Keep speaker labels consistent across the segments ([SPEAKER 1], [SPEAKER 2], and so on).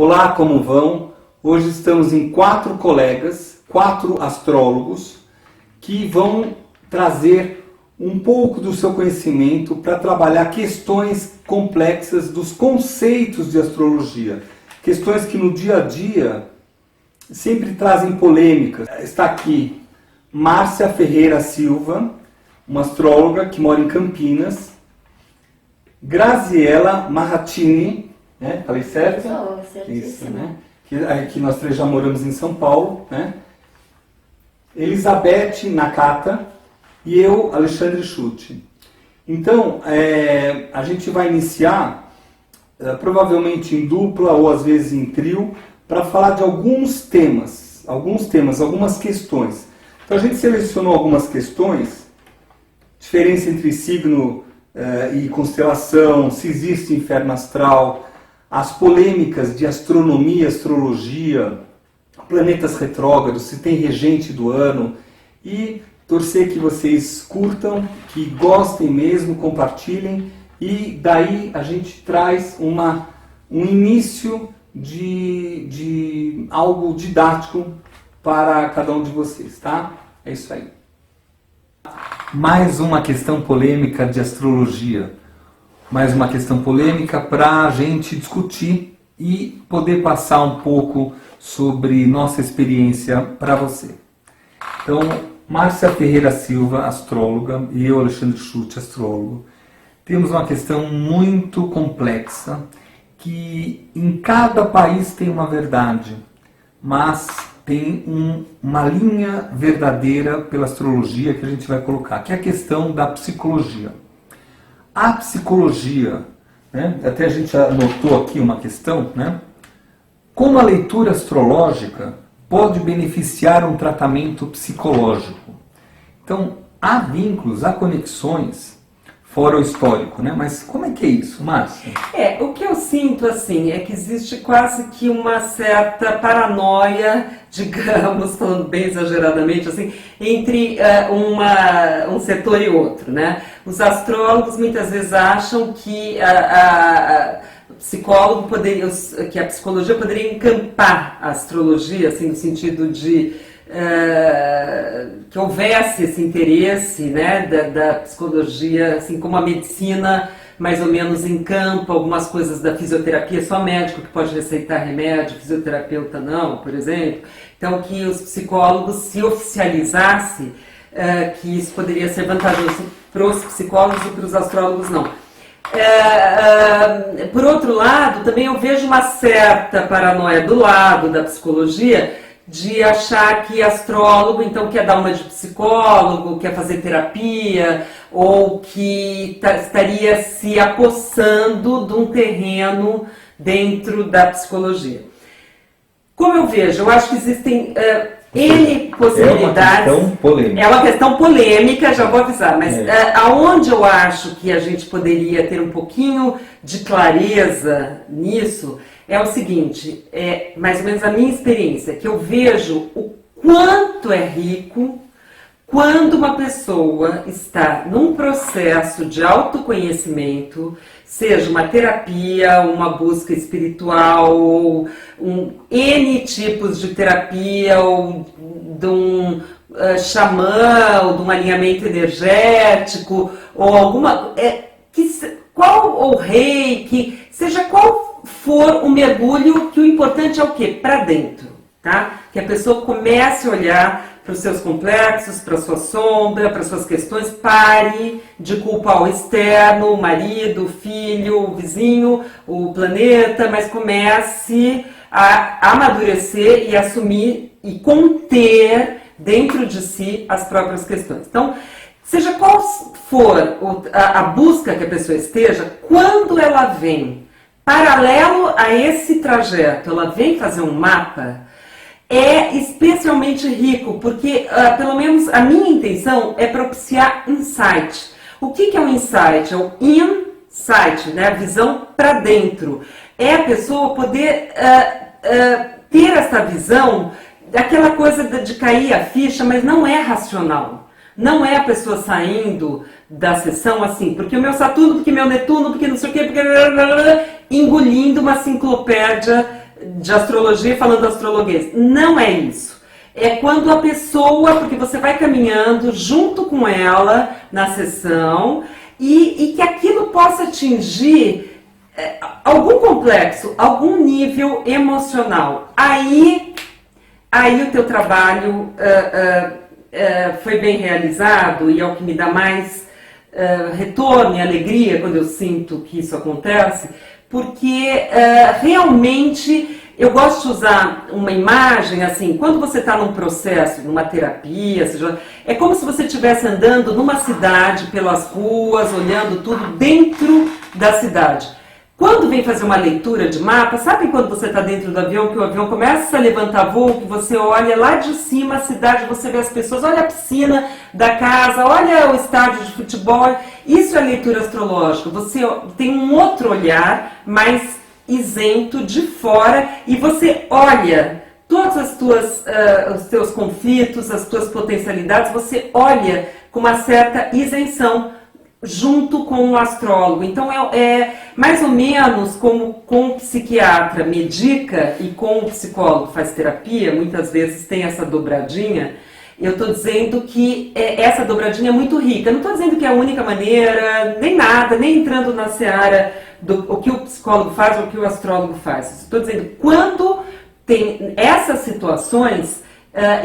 [SPEAKER 1] Olá, como vão? Hoje estamos em 4 colegas, 4 astrólogos, que vão trazer um pouco do seu conhecimento para trabalhar questões complexas dos conceitos de astrologia. Questões que no dia a dia sempre trazem polêmicas. Está aqui Márcia Ferreira Silva, uma astróloga que mora em Campinas. Graziela Marratini, né? Falei certo?
[SPEAKER 2] Certíssimo.
[SPEAKER 1] Isso, né? Que nós 3 já moramos em São Paulo, né? Elizabeth Nakata e eu, Alexandre Schutte. Então, a gente vai iniciar, provavelmente em dupla ou às vezes em trio, para falar de alguns temas, algumas questões. Então a gente selecionou algumas questões, diferença entre signo e constelação, se existe inferno astral, as polêmicas de astronomia, astrologia, planetas retrógrados, se tem regente do ano, e torcer que vocês curtam, que gostem mesmo, compartilhem, e daí a gente traz um início de algo didático para cada um de vocês, tá? É isso aí. Mais uma questão polêmica de astrologia. Mais uma questão polêmica para a gente discutir e poder passar um pouco sobre nossa experiência para você. Então, Márcia Ferreira Silva, astróloga, e eu, Alexandre Schutte, astrólogo, temos uma questão muito complexa, que em cada país tem uma verdade, mas tem uma linha verdadeira pela astrologia que a gente vai colocar, que é a questão da psicologia. A psicologia, né, até a gente anotou aqui uma questão, né, como a leitura astrológica pode beneficiar um tratamento psicológico. Então, há vínculos, há conexões, fora o histórico, né? Mas como é que é isso, Márcia?
[SPEAKER 3] O que eu sinto, assim, é que existe quase que uma certa paranoia, digamos, falando bem exageradamente, assim, entre um setor e outro, né? Os astrólogos muitas vezes acham que que a psicologia poderia encampar a astrologia, assim, no sentido de que houvesse esse interesse, né, da psicologia, assim como a medicina mais ou menos encampa algumas coisas da fisioterapia, só médico que pode receitar remédio, fisioterapeuta não, por exemplo. Então, que os psicólogos se oficializasse, que isso poderia ser vantajoso para os psicólogos e para os astrólogos não. Por outro lado, também eu vejo uma certa paranoia do lado da psicologia, de achar que astrólogo, então, quer dar uma de psicólogo, quer fazer terapia, ou que estaria se apossando de um terreno dentro da psicologia. Como eu vejo, eu acho que existem N possibilidades.
[SPEAKER 1] É uma questão polêmica.
[SPEAKER 3] É uma questão polêmica, já vou avisar, mas aonde eu acho que a gente poderia ter um pouquinho de clareza nisso é o seguinte, é mais ou menos a minha experiência, que eu vejo o quanto é rico quando uma pessoa está num processo de autoconhecimento, seja uma terapia, uma busca espiritual, ou N tipos de terapia, ou de um xamã, ou de um alinhamento energético, ou alguma... ou reiki, seja qual for o mergulho, que o importante é o quê? Para dentro, tá? Que a pessoa comece a olhar para os seus complexos, para a sua sombra, para as suas questões, pare de culpar o externo, o marido, o filho, o vizinho, o planeta, mas comece a amadurecer e assumir e conter dentro de si as próprias questões. Então, seja qual for a busca que a pessoa esteja, quando ela vem paralelo a esse trajeto, ela vem fazer um mapa, é especialmente rico, porque, pelo menos, a minha intenção é propiciar insight. O que é um insight? É o insight, né? A visão para dentro. É a pessoa poder ter essa visão, daquela coisa de cair a ficha, mas não é racional. Não é a pessoa saindo da sessão assim, porque o meu Saturno, porque meu Netuno, porque não sei o quê, porque engolindo uma enciclopédia de astrologia falando astrologuês. Não é isso. É quando a pessoa, porque você vai caminhando junto com ela na sessão e que aquilo possa atingir algum complexo, algum nível emocional. Aí o teu trabalho foi bem realizado e é o que me dá mais retorno e alegria quando eu sinto que isso acontece, porque realmente eu gosto de usar uma imagem assim, quando você está num processo, numa terapia, seja, é como se você estivesse andando numa cidade, pelas ruas, olhando tudo dentro da cidade. Quando vem fazer uma leitura de mapa, sabe quando você está dentro do avião, que o avião começa a levantar voo, que você olha lá de cima a cidade, você vê as pessoas, olha a piscina da casa, olha o estádio de futebol. Isso é leitura astrológica. Você tem um outro olhar mais isento de fora e você olha todos os teus conflitos, as tuas potencialidades, você olha com uma certa isenção junto com o astrólogo. Então é mais ou menos como com o psiquiatra medica e com o psicólogo faz terapia, muitas vezes tem essa dobradinha. Eu estou dizendo que essa dobradinha é muito rica. Não estou dizendo que é a única maneira, nem nada, nem entrando na seara do o que o psicólogo faz ou o que o astrólogo faz. Estou dizendo, quando tem essas situações,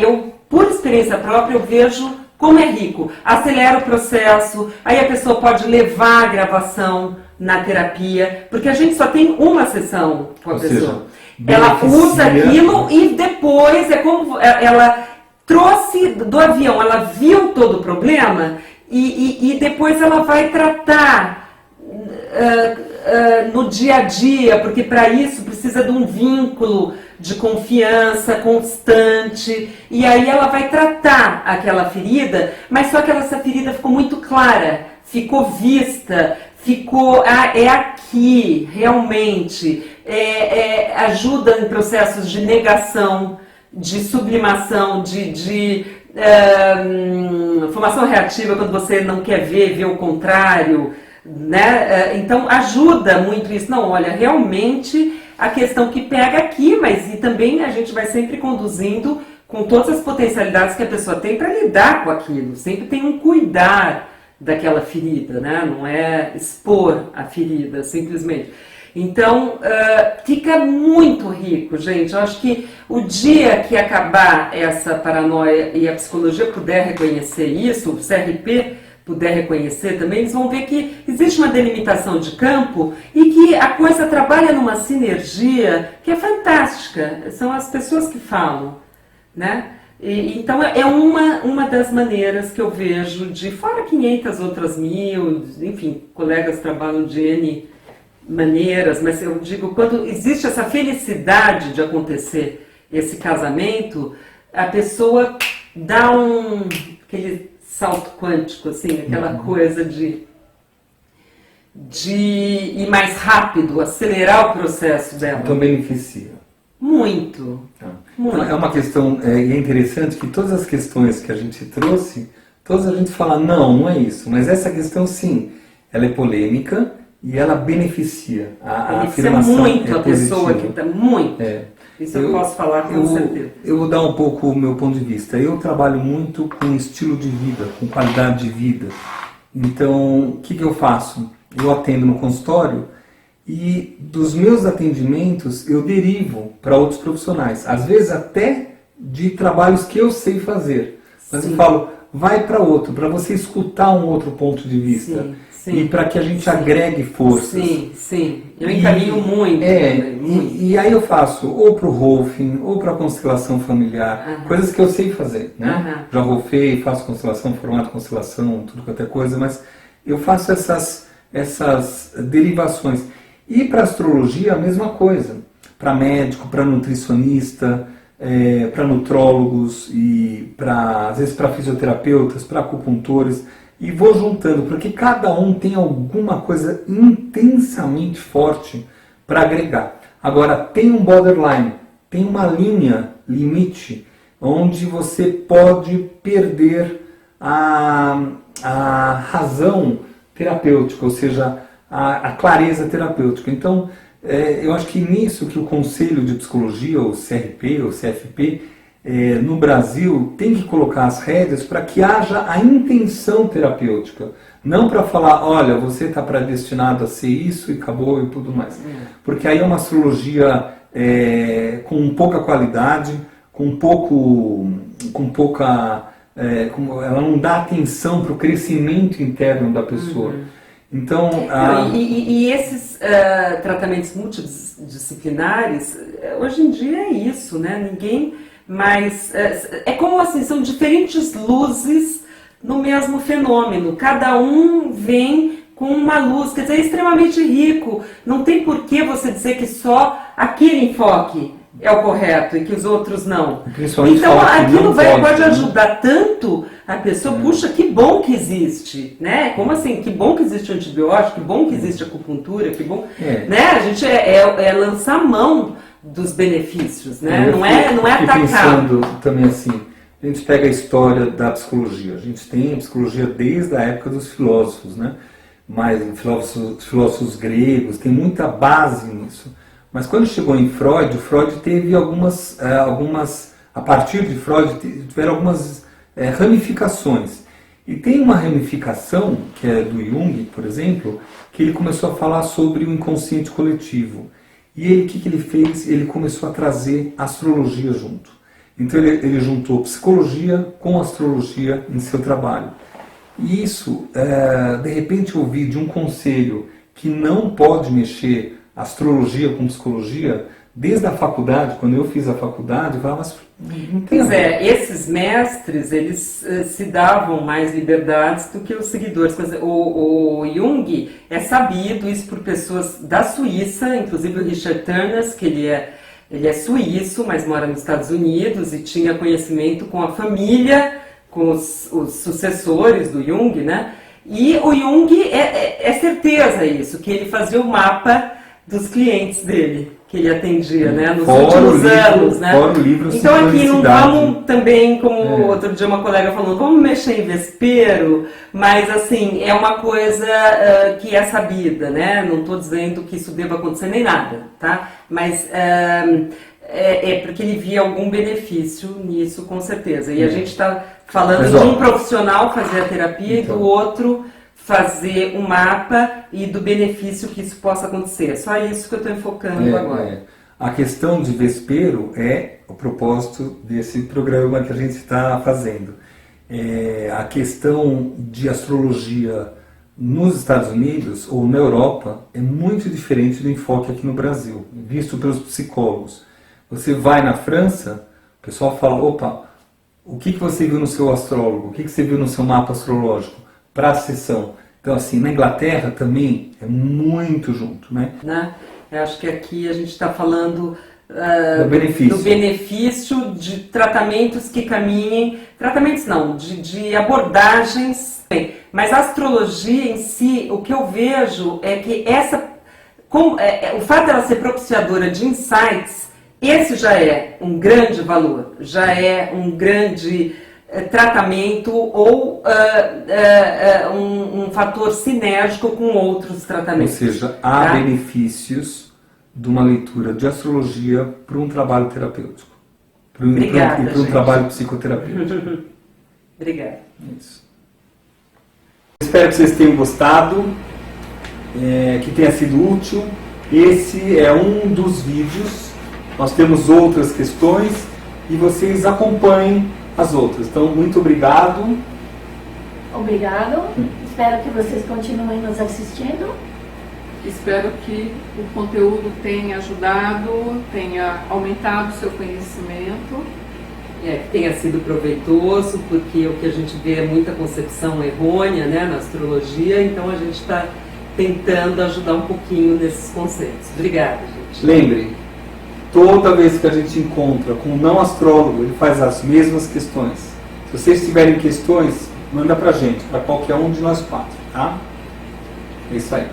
[SPEAKER 3] eu, por experiência própria, eu vejo como é rico. Acelera o processo, aí a pessoa pode levar a gravação na terapia, porque a gente só tem uma sessão com a pessoa. Ela usa aquilo e depois é como ela trouxe do avião, ela viu todo o problema e depois ela vai tratar no dia a dia, porque para isso precisa de um vínculo de confiança constante, e aí ela vai tratar aquela ferida, mas só que essa ferida ficou muito clara, ficou vista, ficou, é aqui, realmente, ajuda em processos de negação, de sublimação, de formação reativa, quando você não quer ver o contrário, né? Então ajuda muito isso. Não, olha, realmente a questão que pega aqui, mas e também a gente vai sempre conduzindo com todas as potencialidades que a pessoa tem para lidar com aquilo. Sempre tem um cuidar daquela ferida, né? Não é expor a ferida, simplesmente. Então, fica muito rico, gente. Eu acho que o dia que acabar essa paranoia e a psicologia puder reconhecer isso, o CRP puder reconhecer também, eles vão ver que existe uma delimitação de campo e que a coisa trabalha numa sinergia que é fantástica. São as pessoas que falam, né? Então é uma das maneiras que eu vejo, de fora 500 outras mil, enfim, colegas trabalham de N maneiras, mas eu digo, quando existe essa felicidade de acontecer esse casamento, a pessoa dá aquele salto quântico, assim, aquela coisa de ir mais rápido, acelerar o processo dela.
[SPEAKER 1] Então beneficia.
[SPEAKER 3] Muito. Muito.
[SPEAKER 1] Então, é uma questão, é interessante que todas as questões que a gente trouxe, todas a gente fala, não é isso, mas essa questão sim, ela é polêmica e ela beneficia. A afirmação
[SPEAKER 3] muito
[SPEAKER 1] é
[SPEAKER 3] a pessoa que está muito. Isso eu posso falar com certeza.
[SPEAKER 1] Eu vou dar um pouco o meu ponto de vista. Eu trabalho muito com estilo de vida, com qualidade de vida. Então, o que eu faço? Eu atendo no consultório e dos meus atendimentos eu derivo para outros profissionais. Às vezes até de trabalhos que eu sei fazer. Mas eu falo, vai para outro, para você escutar um outro ponto de vista. Sim, e para que a gente agregue forças.
[SPEAKER 3] Sim. Eu encaminho muito.
[SPEAKER 1] E aí eu faço ou para o Rolfing, ou para a constelação familiar, coisas que eu sei fazer. Né? Já rolfei, faço constelação, formato constelação, tudo quanto é coisa, mas eu faço essas derivações. E para astrologia a mesma coisa. Para médico, para nutricionista, para nutrólogos, e às vezes para fisioterapeutas, para acupuntores. E vou juntando, porque cada um tem alguma coisa intensamente forte para agregar. Agora, tem um borderline, tem uma linha limite, onde você pode perder a razão terapêutica, ou seja, a clareza terapêutica. Então, eu acho que nisso que o Conselho de Psicologia, ou CRP, ou CFP, no Brasil, tem que colocar as rédeas para que haja a intenção terapêutica. Não para falar, olha, você está predestinado a ser isso e acabou e tudo mais. Porque aí é uma astrologia com pouca qualidade, ela não dá atenção para o crescimento interno da pessoa. Então,
[SPEAKER 3] e esses tratamentos multidisciplinares, hoje em dia é isso, né? Ninguém mais... é como assim, são diferentes luzes no mesmo fenômeno. Cada um vem com uma luz, quer dizer, é extremamente rico. Não tem por que você dizer que só aquele enfoque é o correto e que os outros não. Então aquilo pode ajudar tanto a pessoa, puxa, que bom que existe, né? Como assim? Que bom que existe o antibiótico, que bom que existe a acupuntura, que bom, né? A gente lançar mão dos benefícios, né? Não é atacar.
[SPEAKER 1] Pensando também assim, a gente pega a história da psicologia. A gente tem a psicologia desde a época dos filósofos, né? Mas filósofos gregos, tem muita base nisso. Mas quando chegou em Freud, Freud teve a partir de Freud, tiveram algumas ramificações. E tem uma ramificação, que é do Jung, por exemplo, que ele começou a falar sobre o inconsciente coletivo. E ele, o que ele fez? Ele começou a trazer astrologia junto. Então ele juntou psicologia com astrologia em seu trabalho. E isso, de repente, eu ouvi de um conselho que não pode mexer astrologia com psicologia, desde a faculdade, quando eu fiz a faculdade, eu falava, mas não tem.
[SPEAKER 3] Pois esses mestres, eles se davam mais liberdades do que os seguidores. O Jung é sabido, isso por pessoas da Suíça, inclusive o Richard Turners, que ele é suíço, mas mora nos Estados Unidos e tinha conhecimento com a família, com os sucessores do Jung, né? E o Jung é certeza isso, que ele fazia o mapa dos clientes dele, que ele atendia, né, nos últimos anos, né? Então aqui não vamos também, como outro dia uma colega falou, vamos mexer em vespeiro, mas assim, é uma coisa que é sabida, né? Não estou dizendo que isso deva acontecer nem nada, tá? Mas porque ele via algum benefício nisso, com certeza. E a gente está falando de um profissional fazer a terapia e do outro fazer um mapa e do benefício que isso possa acontecer. Só isso que eu estou enfocando agora.
[SPEAKER 1] A questão de vespeiro é o propósito desse programa que a gente está fazendo. A questão de astrologia nos Estados Unidos ou na Europa é muito diferente do enfoque aqui no Brasil, visto pelos psicólogos. Você vai na França, o pessoal fala, opa, o que você viu no seu astrólogo? O que você viu no seu mapa astrológico? Para a sessão. Então, assim, na Inglaterra também é muito junto, né?
[SPEAKER 3] Eu acho que aqui a gente está falando
[SPEAKER 1] do
[SPEAKER 3] benefício de tratamentos que caminhem, tratamentos não, de abordagens. Mas a astrologia em si, o que eu vejo é que o fato dela ser propiciadora de insights, esse já é um grande valor, já é um grande tratamento ou um fator sinérgico com outros tratamentos.
[SPEAKER 1] Ou seja, há benefícios de uma leitura de astrologia para um trabalho terapêutico.
[SPEAKER 3] Obrigada,
[SPEAKER 1] e para um trabalho psicoterapêutico.
[SPEAKER 3] Obrigada.
[SPEAKER 1] Isso. Espero que vocês tenham gostado, que tenha sido útil. Esse é um dos vídeos. Nós temos outras questões e vocês acompanhem as outras. Então, muito obrigado.
[SPEAKER 2] Obrigado. Espero que vocês continuem nos assistindo.
[SPEAKER 4] Espero que o conteúdo tenha ajudado, tenha aumentado o seu conhecimento.
[SPEAKER 3] Que tenha sido proveitoso, porque o que a gente vê é muita concepção errônea, né, na astrologia, então a gente está tentando ajudar um pouquinho nesses conceitos. Obrigada, gente.
[SPEAKER 1] Lembre, toda vez que a gente encontra com um não astrólogo, ele faz as mesmas questões. Se vocês tiverem questões, manda pra gente, para qualquer um de nós quatro, tá? É isso aí.